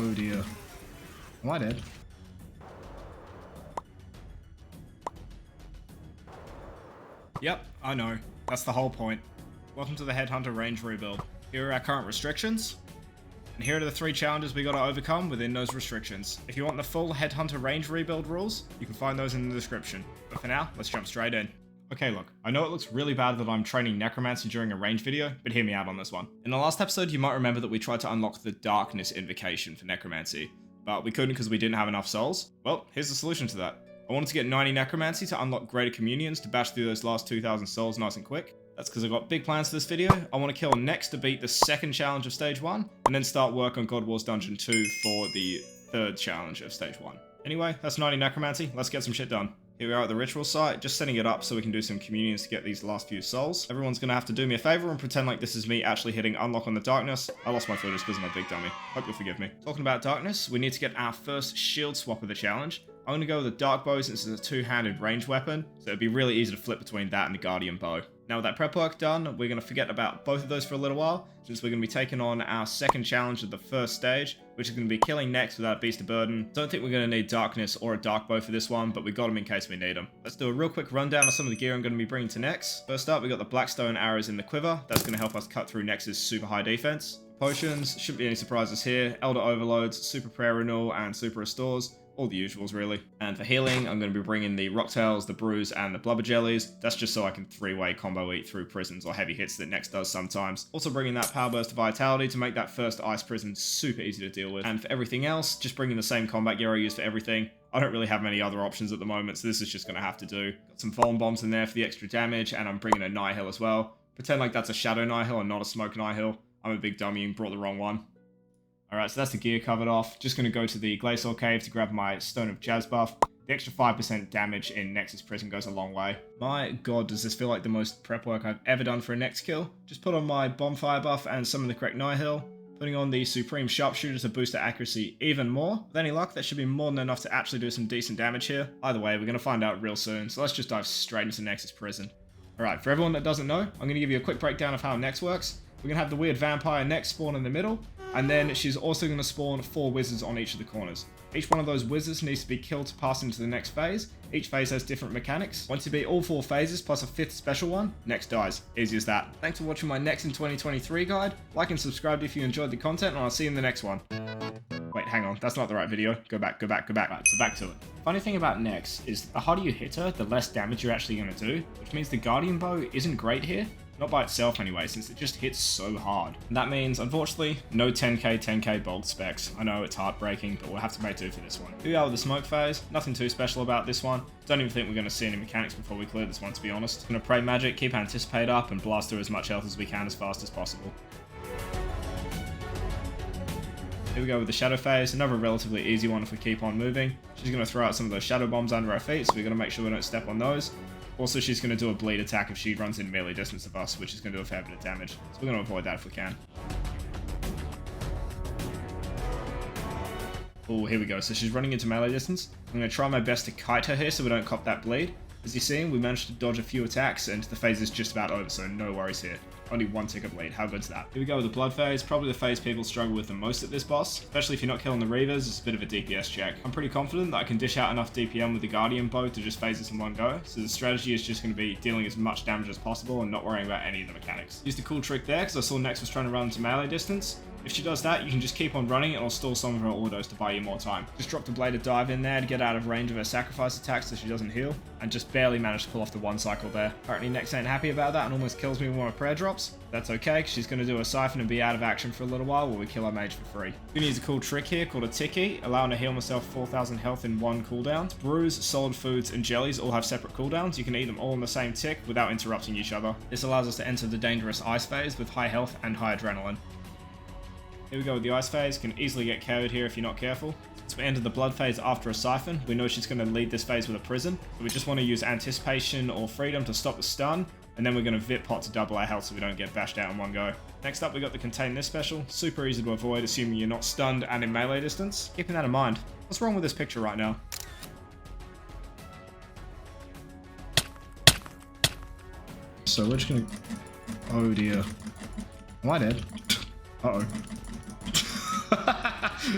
Oh dear. Am I dead? Yep, I know. That's the whole point. Welcome to the Headhunter range rebuild. Here are our current restrictions, and here are the 3 challenges we gotta overcome within those restrictions. If you want the full Headhunter range rebuild rules, you can find those in the description. But for now, let's jump straight in. Okay, look, I know it looks really bad that I'm training Necromancy during a range video, but hear me out on this one. In the last episode, you might remember that we tried to unlock the Darkness invocation for Necromancy, but we couldn't because we didn't have enough souls. Well, here's the solution to that. I wanted to get 90 Necromancy to unlock Greater Communions to bash through those last 2,000 souls nice and quick. That's because I've got big plans for this video. I want to kill Nex to beat the 2nd challenge of Stage 1, and then start work on Godwars Dungeon 2 for the 3rd challenge of Stage 1. Anyway, that's 90 Necromancy, let's get some shit done. Here we are at the ritual site, just setting it up so we can do some communions to get these last few souls. Everyone's gonna have to do me a favor and pretend like this is me actually hitting unlock on the darkness. I lost my footage because of my big dummy. Hope you'll forgive me. Talking about darkness, we need to get our first shield swap of the challenge. I'm gonna go with the dark bow since it's a 2-handed ranged weapon, so it'd be really easy to flip between that and the guardian bow. Now with that prep work done, we're going to forget about both of those for a little while, since we're going to be taking on our 2nd challenge of the 1st stage, which is going to be killing Nex without a beast of burden. Don't think we're going to need darkness or a dark bow for this one, but we got them in case we need them. Let's do a real quick rundown of some of the gear I'm going to be bringing to Nex. First up, we got the Blackstone arrows in the quiver. That's going to help us cut through Nex's super high defense. Potions, shouldn't be any surprises here. Elder Overloads, Super Prayer Renewal, and Super Restores. All the usuals, really. And for healing, I'm going to be bringing the Rocktails, the Brews, and the Blubber Jellies. That's just so I can 3-way combo eat through prisons or heavy hits that Nex does sometimes. Also bringing that Power Burst of Vitality to make that first Ice Prison super easy to deal with. And for everything else, just bringing the same combat gear I use for everything. I don't really have many other options at the moment, so this is just going to have to do. Got some Vuln Bombs in there for the extra damage, and I'm bringing a Nihil as well. Pretend like that's a Shadow Nihil and not a Smoke Nihil. I'm a big dummy and brought the wrong one. Alright, so that's the gear covered off. Just going to go to the Glacial Cave to grab my Stone of Jazz buff. The extra 5% damage in Nex's prison goes a long way. My god, does this feel like the most prep work I've ever done for a Nex kill. Just put on my Bonfire buff and summon the correct Nihil. Putting on the Supreme Sharpshooter to boost our accuracy even more. With any luck, that should be more than enough to actually do some decent damage here. Either way, we're going to find out real soon, so let's just dive straight into Nex's prison. Alright, for everyone that doesn't know, I'm going to give you a quick breakdown of how Nex works. We're going to have the weird vampire Nex spawn in the middle, and then she's also going to spawn 4 wizards on each of the corners. Each one of those wizards needs to be killed to pass into the next phase. Each phase has different mechanics. Once you beat all 4 phases plus a 5th special one, Nex dies. Easy as that. Thanks for watching my Nex in 2023 guide. Like and subscribe if you enjoyed the content, and I'll see you in the next one. Wait, hang on, that's not the right video. Go back. Right, so back to it. Funny thing about Nex is the harder you hit her, the less damage you're actually going to do, which means the Guardian Bow isn't great here. Not by itself anyway, since it just hits so hard. And that means, unfortunately, no 10k BoLG specs. I know it's heartbreaking, but we'll have to make do for this one. Here we are with the smoke phase. Nothing too special about this one. Don't even think we're going to see any mechanics before we clear this one, to be honest. Gonna pray magic, keep anticipate up, and blast through as much health as we can as fast as possible. Here we go with the shadow phase, another relatively easy one if we keep on moving. She's going to throw out some of those shadow bombs under our feet, so we're going to make sure we don't step on those. Also, she's going to do a bleed attack if she runs in melee distance of us, which is going to do a fair bit of damage. So we're going to avoid that if we can. Oh, here we go. So she's running into melee distance. I'm going to try my best to kite her here so we don't cop that bleed. As you're seeing, we managed to dodge a few attacks and the phase is just about over, so no worries here. Only 1 tick of bleed. How good's that? Here we go with the blood phase. Probably the phase people struggle with the most at this boss, especially if you're not killing the Reavers. It's a bit of a DPS check. I'm pretty confident that I can dish out enough DPM with the Guardian Bow to just phase this in one go. So the strategy is just going to be dealing as much damage as possible and not worrying about any of the mechanics. Used a cool trick there because I saw Nex was trying to run into melee distance. If she does that, you can just keep on running and it'll stall some of her autos to buy you more time. Just drop the bladed dive in there to get out of range of her sacrifice attacks so she doesn't heal, and just barely managed to pull off the 1 cycle there. Apparently Nex ain't happy about that and almost kills me with one of my prayer drops. That's okay, because she's going to do a siphon and be out of action for a little while we kill our mage for free. We use a cool trick here called a Tiki, allowing to heal myself 4,000 health in 1 cooldown. Brews, solid foods, and jellies all have separate cooldowns. You can eat them all in the same tick without interrupting each other. This allows us to enter the dangerous ice phase with high health and high adrenaline. Here we go with the ice phase. Can easily get KO'd here if you're not careful. So we enter the blood phase after a siphon. We know she's going to lead this phase with a prison. So we just want to use anticipation or freedom to stop the stun. And then we're going to Vit Pot to double our health so we don't get bashed out in one go. Next up we got the Contain This special. Super easy to avoid assuming you're not stunned and in melee distance. Keeping that in mind. What's wrong with this picture right now? So we're just going to... Oh dear. Am I dead? Uh-oh.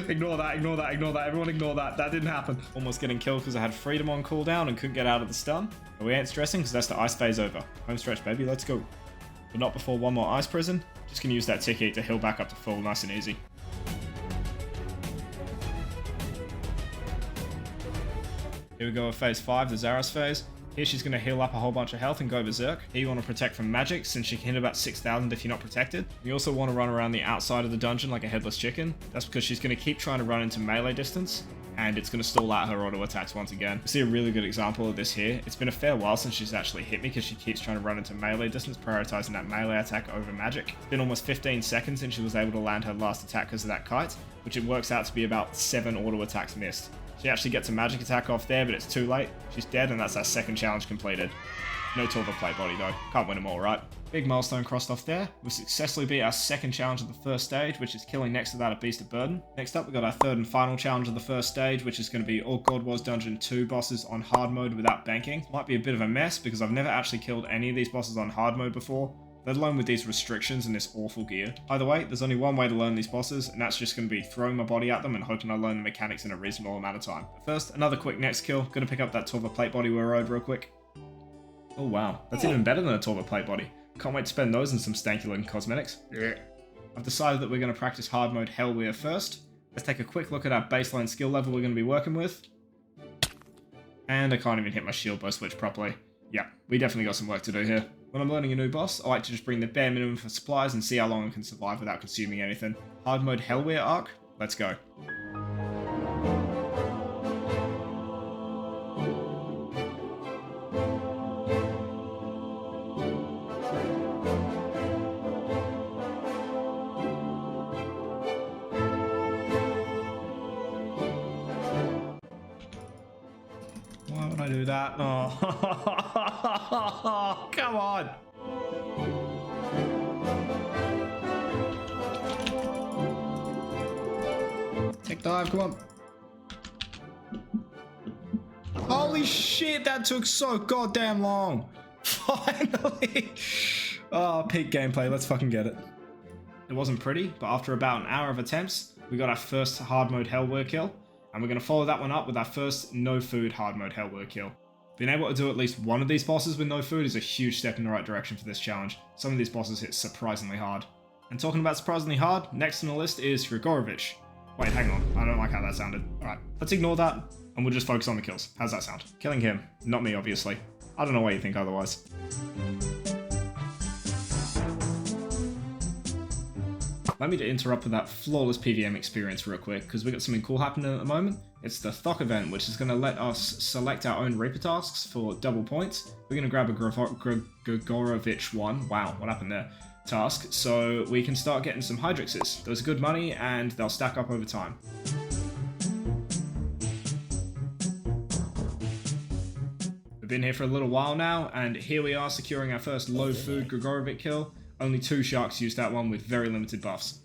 Ignore that, ignore that, ignore that. Everyone ignore that. That didn't happen. Almost getting killed because I had freedom on cooldown and couldn't get out of the stun. But we ain't stressing because that's the ice phase over. Home stretch, baby. Let's go. But not before one more ice prison. Just gonna use that ticket to heal back up to full, nice and easy. Here we go with phase 5, the Zaros phase. Here she's going to heal up a whole bunch of health and go berserk. Here you want to protect from magic, since she can hit about 6,000 if you're not protected. You also want to run around the outside of the dungeon like a headless chicken. That's because she's going to keep trying to run into melee distance, and it's going to stall out her auto attacks once again. You see a really good example of this here. It's been a fair while since she's actually hit me because she keeps trying to run into melee distance, prioritizing that melee attack over magic. It's been almost 15 seconds since she was able to land her last attack because of that kite, which it works out to be about 7 auto attacks missed. She actually gets a magic attack off there, but it's too late. She's dead, and that's our second challenge completed. No Torva plate body though. Can't win them all, right? Big milestone crossed off there. We successfully beat our second challenge of the first stage, which is killing next to that a Beast of Burden. Next up, we got our third and final challenge of the first stage, which is going to be all Godwars Dungeon 2 bosses on hard mode without banking. Might be a bit of a mess because I've never actually killed any of these bosses on hard mode before, let alone with these restrictions and this awful gear. Either way, there's only one way to learn these bosses, and that's just going to be throwing my body at them and hoping I learn the mechanics in a reasonable amount of time. But first, another quick next kill. Gonna pick up that Torva plate body we rode real quick. Oh wow, that's even better than a Torva plate body. Can't wait to spend those in some stanky looking cosmetics. Yeah. I've decided that we're going to practice hard mode Helwyr first. Let's take a quick look at our baseline skill level we're going to be working with. And I can't even hit my shield bow switch properly. Yeah, we definitely got some work to do here. When I'm learning a new boss, I like to just bring the bare minimum for supplies and see how long I can survive without consuming anything. Hard mode Helwyr arc, let's go. Why would I do that? Oh, come on. Tech dive, come on. Holy shit, that took so goddamn long. Finally. Oh, peak gameplay, let's fucking get it. It wasn't pretty, but after about an hour of attempts, we got our first hard mode Helwyr kill. And we're going to follow that one up with our first no food hard mode Helwyr kill. Being able to do at least one of these bosses with no food is a huge step in the right direction for this challenge. Some of these bosses hit surprisingly hard. And talking about surprisingly hard, next on the list is Gregorovic. Wait, hang on, I don't like how that sounded. Alright, let's ignore that, and we'll just focus on the kills. How's that sound? Killing him, not me obviously. I don't know why you think otherwise. Let me interrupt with that flawless PVM experience real quick, because we got something cool happening at the moment. It's the Thok event, which is going to let us select our own Reaper tasks for double points. We're going to grab a Gregorovic one, wow, what happened there, task, so we can start getting some Hydrixes. Those are good money, and they'll stack up over time. We've been here for a little while now, and here we are securing our first low food Gregorovic kill. Only 2 sharks used that one with very limited buffs.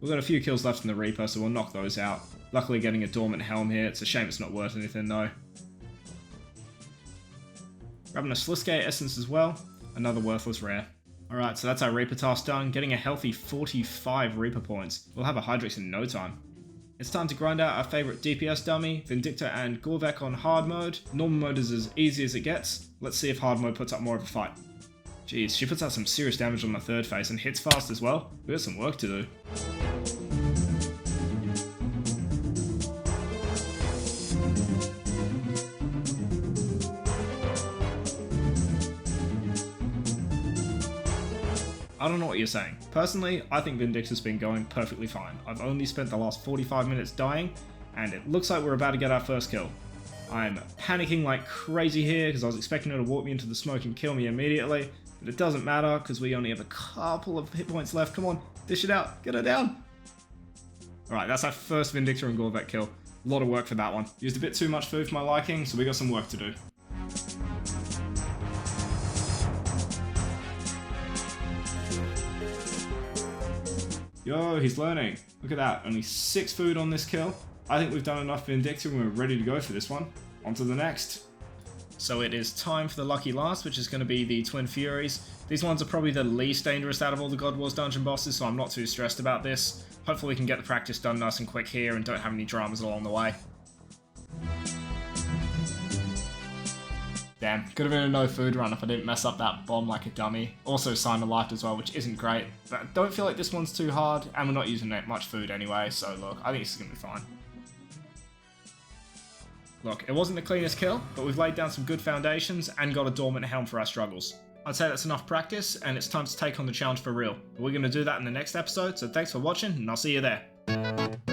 We've got a few kills left in the Reaper, so we'll knock those out. Luckily getting a Dormant Helm here, it's a shame it's not worth anything though. Grabbing a Sliskate Essence as well, another worthless rare. Alright, so that's our Reaper task done, getting a healthy 45 Reaper points. We'll have a Hydrix in no time. It's time to grind out our favourite DPS dummy, Vindicta and Gorvek on hard mode. Normal mode is as easy as it gets. Let's see if hard mode puts up more of a fight. Jeez, she puts out some serious damage on the third phase and hits fast as well. We got some work to do. I don't know what you're saying. Personally, I think Vindicta's been going perfectly fine. I've only spent the last 45 minutes dying, and it looks like we're about to get our first kill. I'm panicking like crazy here because I was expecting her to walk me into the smoke and kill me immediately. But it doesn't matter because we only have a couple of hit points left. Come on, dish it out. Get her down. Alright, that's our first Vindicta and Gorvek kill. A lot of work for that one. Used a bit too much food for my liking, so we got some work to do. Yo, he's learning. Look at that. Only 6 food on this kill. I think we've done enough Vindicta and we're ready to go for this one. On to the next. So it is time for the lucky last, which is going to be the Twin Furies. These ones are probably the least dangerous out of all the Godwars Dungeon bosses, so I'm not too stressed about this. Hopefully we can get the practice done nice and quick here and don't have any dramas along the way. Damn, could have been a no food run if I didn't mess up that bomb like a dummy. Also sign of life as well, which isn't great, but I don't feel like this one's too hard, and we're not using that much food anyway, so look, I think this is going to be fine. Look, it wasn't the cleanest kill, but we've laid down some good foundations and got a dormant helm for our struggles. I'd say that's enough practice, and it's time to take on the challenge for real. But we're going to do that in the next episode, so thanks for watching, and I'll see you there.